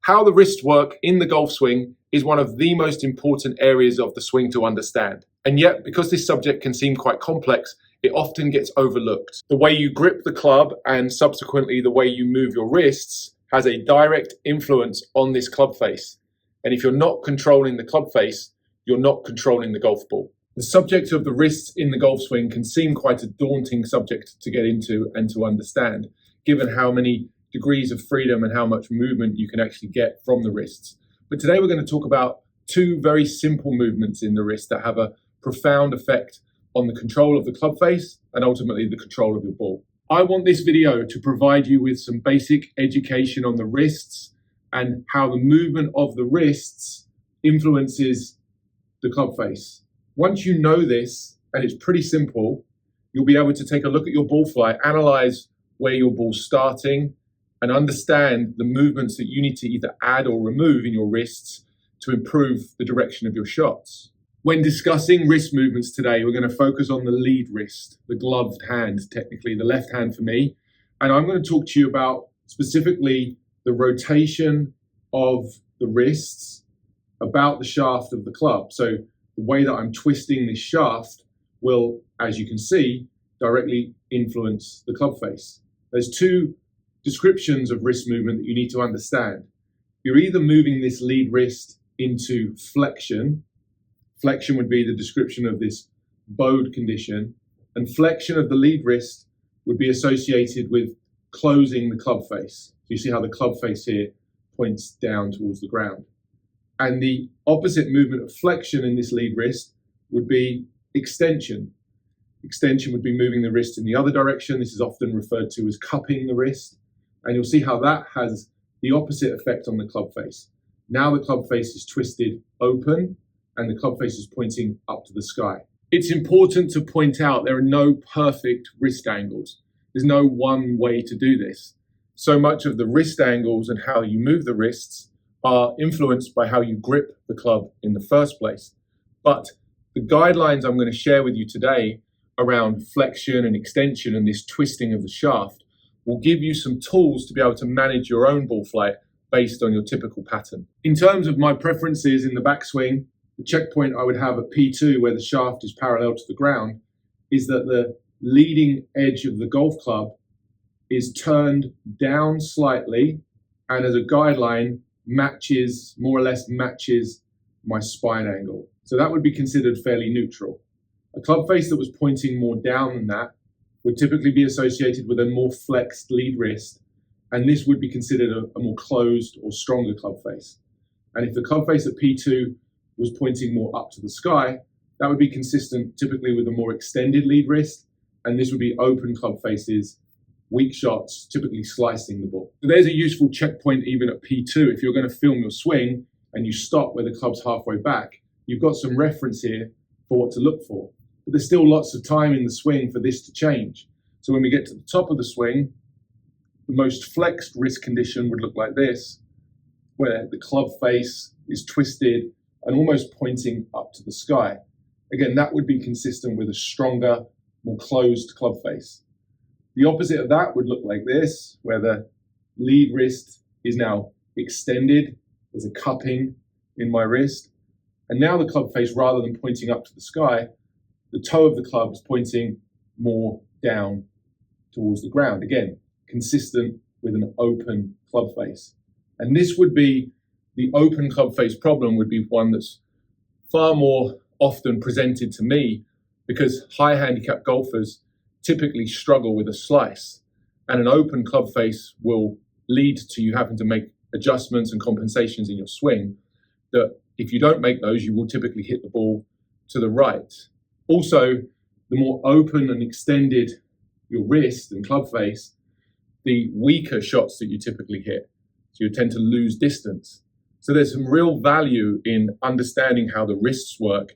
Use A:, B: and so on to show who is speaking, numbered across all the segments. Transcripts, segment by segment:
A: How the wrists work in the golf swing is one of the most important areas of the swing to understand. And yet, because this subject can seem quite complex, it often gets overlooked. The way you grip the club and subsequently the way you move your wrists has a direct influence on this club face. And if you're not controlling the club face, you're not controlling the golf ball. The subject of the wrists in the golf swing can seem quite a daunting subject to get into and to understand, given how many degrees of freedom and how much movement you can actually get from the wrists. But today we're going to talk about two very simple movements in the wrist that have a profound effect on the control of the club face and ultimately the control of your ball. I want this video to provide you with some basic education on the wrists and how the movement of the wrists influences the club face. Once you know this, and it's pretty simple, you'll be able to take a look at your ball flight, analyze where your ball's starting, and understand the movements that you need to either add or remove in your wrists to improve the direction of your shots. When discussing wrist movements today, we're going to focus on the lead wrist, the gloved hand, technically the left hand for me. And I'm going to talk to you about specifically the rotation of the wrists about the shaft of the club. So the way that I'm twisting this shaft will, as you can see, directly influence the club face. There's two descriptions of wrist movement that you need to understand. You're either moving this lead wrist into flexion. Flexion would be the description of this bowed condition, and flexion of the lead wrist would be associated with closing the club face. So you see how the club face here points down towards the ground. And the opposite movement of flexion in this lead wrist would be extension. Extension would be moving the wrist in the other direction. This is often referred to as cupping the wrist. And you'll see how that has the opposite effect on the club face. Now the club face is twisted open and the club face is pointing up to the sky. It's important to point out there are no perfect wrist angles. There's no one way to do this. So much of the wrist angles and how you move the wrists are influenced by how you grip the club in the first place. But the guidelines I'm going to share with you today around flexion and extension and this twisting of the shaft will give you some tools to be able to manage your own ball flight based on your typical pattern. In terms of my preferences in the backswing, the checkpoint I would have at P2, where the shaft is parallel to the ground, is that the leading edge of the golf club is turned down slightly and as a guideline more or less matches my spine angle. So that would be considered fairly neutral. A club face that was pointing more down than that would typically be associated with a more flexed lead wrist, and this would be considered a more closed or stronger club face. And if the club face at P2 was pointing more up to the sky, that would be consistent typically with a more extended lead wrist, and this would be open club faces, weak shots, typically slicing the ball. So there's a useful checkpoint even at P2. If you're going to film your swing and you stop where the club's halfway back, you've got some reference here for what to look for. But there's still lots of time in the swing for this to change. So when we get to the top of the swing, the most flexed wrist condition would look like this, where the club face is twisted and almost pointing up to the sky. Again, that would be consistent with a stronger, more closed club face. The opposite of that would look like this, where the lead wrist is now extended. There's a cupping in my wrist. And now the club face, rather than pointing up to the sky, the toe of the club is pointing more down towards the ground. Again, consistent with an open club face. And this would be the open club face problem would be one that's far more often presented to me because high handicap golfers typically struggle with a slice, and an open club face will lead to you having to make adjustments and compensations in your swing that if you don't make those, you will typically hit the ball to the right. Also, the more open and extended your wrist and club face, the weaker shots that you typically hit. So you tend to lose distance. So there's some real value in understanding how the wrists work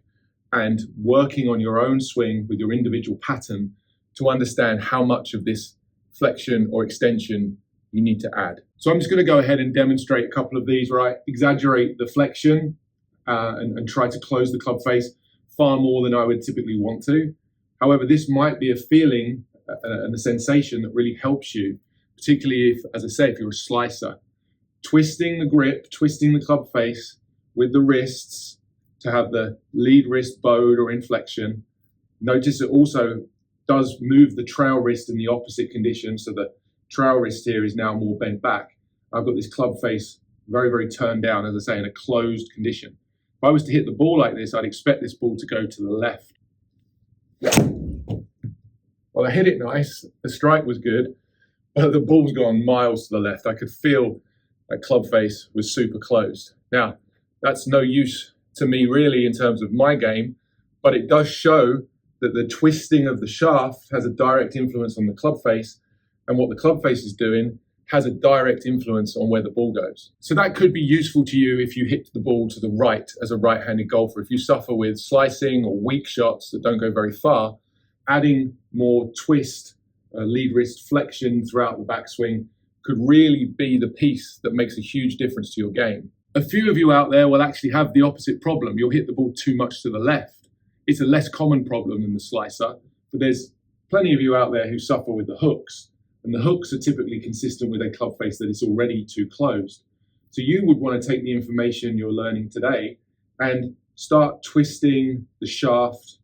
A: and working on your own swing with your individual pattern to understand how much of this flexion or extension you need to add. So I'm just going to go ahead and demonstrate a couple of these where I exaggerate the flexion and try to close the club face far more than I would typically want to. However, this might be a feeling and a sensation that really helps you, particularly if, as I say, if you're a slicer. twisting the grip, twisting the club face with the wrists to have the lead wrist bowed or in flexion. Notice it also does move the trail wrist in the opposite condition, so the trail wrist here is now more bent back. I've got this club face very, very turned down, as I say, in a closed condition. If I was to hit the ball like this, I'd expect this ball to go to the left. Well, I hit it nice, the strike was good, but the ball's gone miles to the left. I could feel that club face was super closed. Now, that's no use to me really in terms of my game, but it does show that the twisting of the shaft has a direct influence on the club face, and what the club face is doing has a direct influence on where the ball goes. So that could be useful to you if you hit the ball to the right as a right-handed golfer. If you suffer with slicing or weak shots that don't go very far, adding more twist, lead wrist flexion throughout the backswing could really be the piece that makes a huge difference to your game. A few of you out there will actually have the opposite problem. You'll hit the ball too much to the left. It's a less common problem than the slicer, but there's plenty of you out there who suffer with the hooks. And the hooks are typically consistent with a club face that is already too closed. So you would want to take the information you're learning today and start twisting the shaft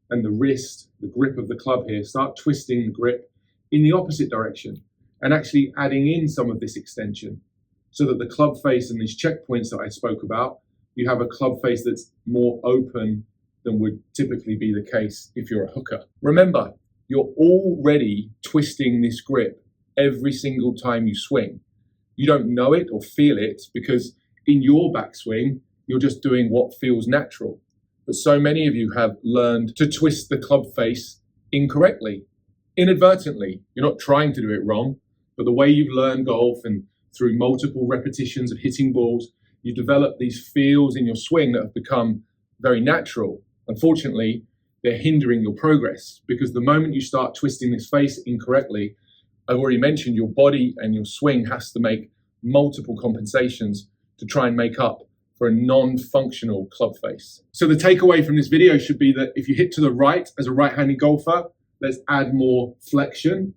A: and the wrist, the grip of the club here. Start twisting the grip in the opposite direction and actually adding in some of this extension so that the club face and these checkpoints that I spoke about, you have a club face that's more open than would typically be the case if you're a hooker. Remember, you're already twisting this grip every single time you swing. You don't know it or feel it because in your backswing, you're just doing what feels natural. But so many of you have learned to twist the club face incorrectly, inadvertently. You're not trying to do it wrong, but the way you've learned golf and through multiple repetitions of hitting balls, you've developed these feels in your swing that have become very natural. Unfortunately, they're hindering your progress because the moment you start twisting this face incorrectly, I've already mentioned your body and your swing has to make multiple compensations to try and make up for a non-functional club face. So the takeaway from this video should be that if you hit to the right as a right-handed golfer, let's add more flexion.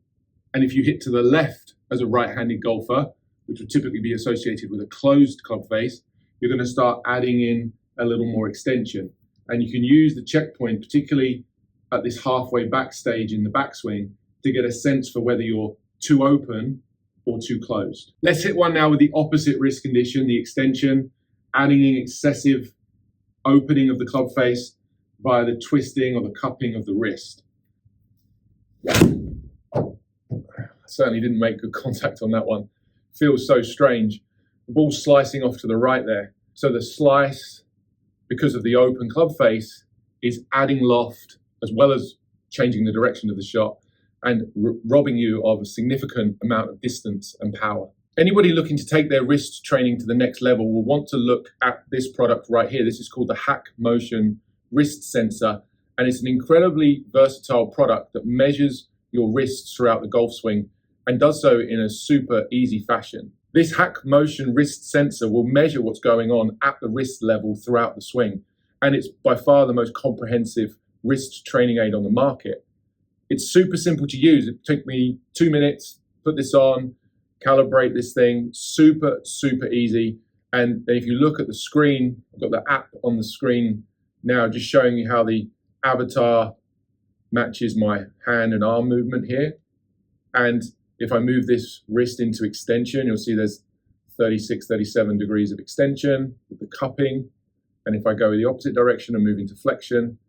A: And if you hit to the left as a right-handed golfer, which would typically be associated with a closed club face, you're going to start adding in a little more extension. And you can use the checkpoint, particularly at this halfway back stage in the backswing, to get a sense for whether you're too open or too closed. Let's hit one now with the opposite wrist condition, the extension, adding in excessive opening of the club face via the twisting or the cupping of the wrist. I certainly didn't make good contact on that one. Feels so strange. The ball's slicing off to the right there. So the slice, because of the open club face, is adding loft as well as changing the direction of the shot and robbing you of a significant amount of distance and power. Anybody looking to take their wrist training to the next level will want to look at this product right here. This is called the HackMotion wrist sensor, and it's an incredibly versatile product that measures your wrists throughout the golf swing and does so in a super easy fashion. This HackMotion wrist sensor will measure what's going on at the wrist level throughout the swing, and it's by far the most comprehensive wrist training aid on the market. It's super simple to use. It took me 2 minutes, put this on, calibrate this thing, super, super easy. And then if you look at the screen, I've got the app on the screen now, just showing you how the avatar matches my hand and arm movement here. And if I move this wrist into extension, you'll see there's 36, 37 degrees of extension with the cupping. And if I go the opposite direction and move into flexion,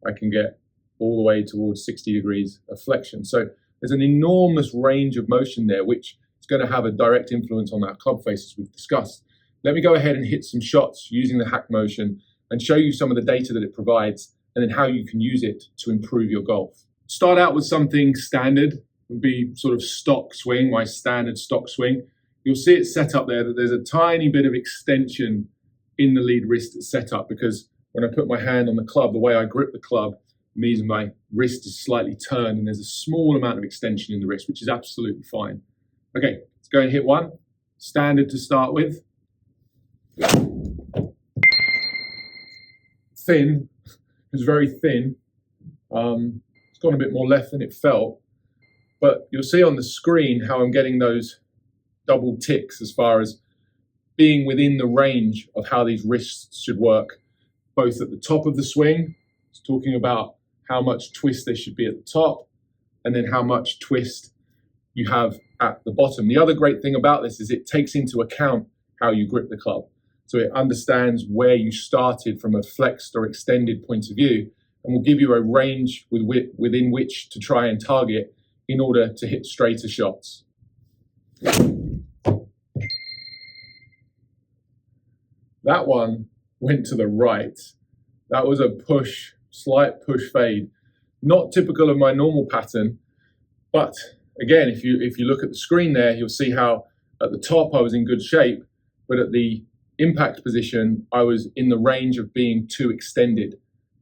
A: I can get all the way towards 60 degrees of flexion. So there's an enormous range of motion there, which is going to have a direct influence on that club face as we've discussed. Let me go ahead and hit some shots using the HackMotion and show you some of the data that it provides and then how you can use it to improve your golf. Start out with something standard, would be sort of stock swing, my standard stock swing. You'll see it set up there that there's a tiny bit of extension in the lead wrist setup because when I put my hand on the club, the way I grip the club means my wrist is slightly turned and there's a small amount of extension in the wrist, which is absolutely fine. Okay, let's go and hit one. Standard to start with. Thin, it was very thin. It's gone a bit more left than it felt, but you'll see on the screen how I'm getting those double ticks as far as being within the range of how these wrists should work, both at the top of the swing, it's talking about how much twist there should be at the top, and then how much twist you have at the bottom. The other great thing about this is it takes into account how you grip the club. So it understands where you started from a flexed or extended point of view, and will give you a range within which to try and target in order to hit straighter shots. That one went to the right. That was a push, slight push fade. Not typical of my normal pattern, but again, if you look at the screen there, you'll see how at the top I was in good shape, but at the impact position, I was in the range of being too extended.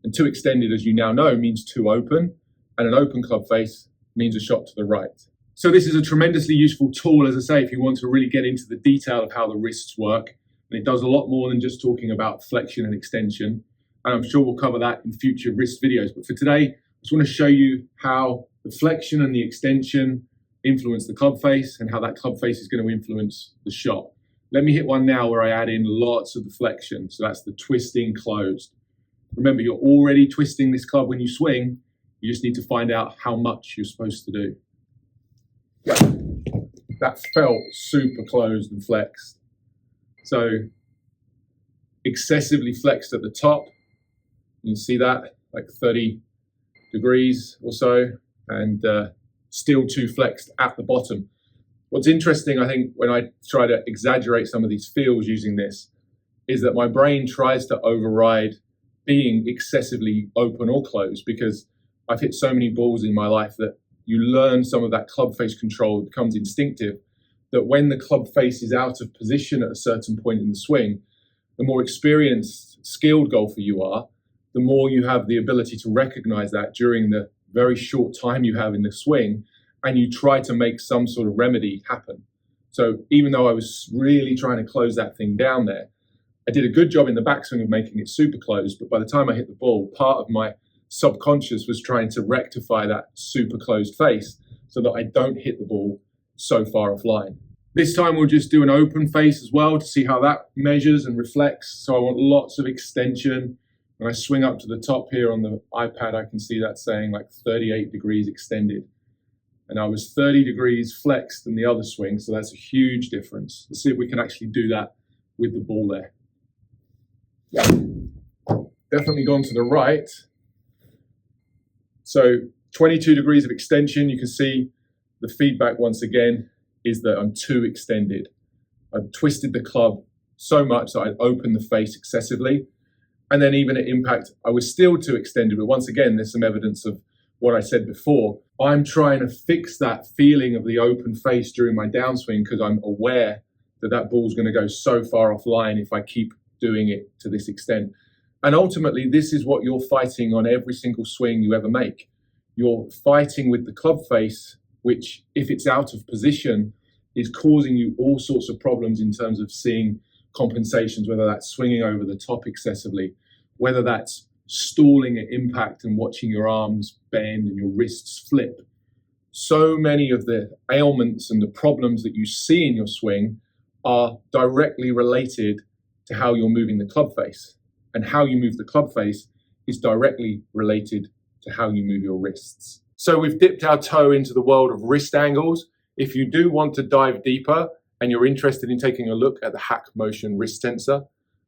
A: And too extended, as you now know, means too open, and an open club face means a shot to the right. So this is a tremendously useful tool, as I say, if you want to really get into the detail of how the wrists work. And it does a lot more than just talking about flexion and extension. And I'm sure we'll cover that in future wrist videos. But for today, I just want to show you how the flexion and the extension influence the club face and how that club face is going to influence the shot. Let me hit one now where I add in lots of the flexion. So that's the twisting closed. Remember, you're already twisting this club when you swing. You just need to find out how much you're supposed to do. That felt super closed and flexed. So excessively flexed at the top. You can see that, like 30 degrees or so, and still too flexed at the bottom. What's interesting, I think, when I try to exaggerate some of these feels using this, is that my brain tries to override being excessively open or closed, because I've hit so many balls in my life that you learn some of that club face control. It becomes instinctive, that when the club face is out of position at a certain point in the swing, the more experienced, skilled golfer you are, the more you have the ability to recognize that during the very short time you have in the swing, and you try to make some sort of remedy happen. So even though I was really trying to close that thing down there, I did a good job in the backswing of making it super closed, but by the time I hit the ball, part of my subconscious was trying to rectify that super closed face so that I don't hit the ball so far offline. This time we'll just do an open face as well to see how that measures and reflects. So I want lots of extension. When I swing up to the top here on the iPad, I can see that saying like 38 degrees extended. And I was 30 degrees flexed in the other swing, so that's a huge difference. Let's see if we can actually do that with the ball there. Yeah, definitely gone to the right. So 22 degrees of extension. You can see the feedback once again is that I'm too extended. I've twisted the club so much that I'd opened the face excessively. And then even at impact, I was still too extended. But once again, there's some evidence of what I said before. I'm trying to fix that feeling of the open face during my downswing because I'm aware that that ball's going to go so far offline if I keep doing it to this extent. And ultimately, this is what you're fighting on every single swing you ever make. You're fighting with the club face, which, if it's out of position, is causing you all sorts of problems in terms of seeing compensations, whether that's swinging over the top excessively, whether that's stalling at impact and watching your arms bend and your wrists flip. So many of the ailments and the problems that you see in your swing are directly related to how you're moving the club face. And how you move the club face is directly related to how you move your wrists. So we've dipped our toe into the world of wrist angles. If you do want to dive deeper and you're interested in taking a look at the HackMotion wrist sensor,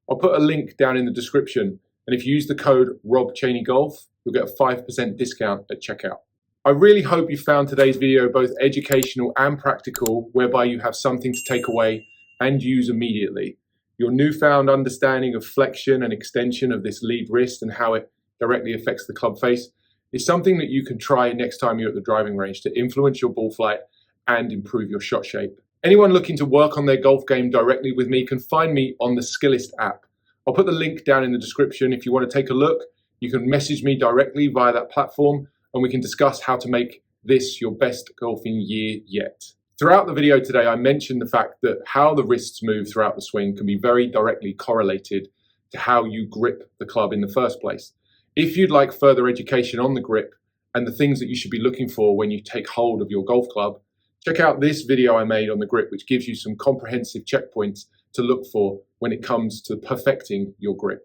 A: I'll put a link down in the description. And if you use the code RobCheneyGolf, you'll get a 5% discount at checkout. I really hope you found today's video both educational and practical, whereby you have something to take away and use immediately. Your newfound understanding of flexion and extension of this lead wrist and how it directly affects the club face is something that you can try next time you're at the driving range to influence your ball flight and improve your shot shape. Anyone looking to work on their golf game directly with me can find me on the Skillist app. I'll put the link down in the description. If you want to take a look, you can message me directly via that platform and we can discuss how to make this your best golfing year yet. Throughout the video today, I mentioned the fact that how the wrists move throughout the swing can be very directly correlated to how you grip the club in the first place. If you'd like further education on the grip and the things that you should be looking for when you take hold of your golf club, Check out this video I made on the grip, which gives you some comprehensive checkpoints to look for when it comes to perfecting your grip.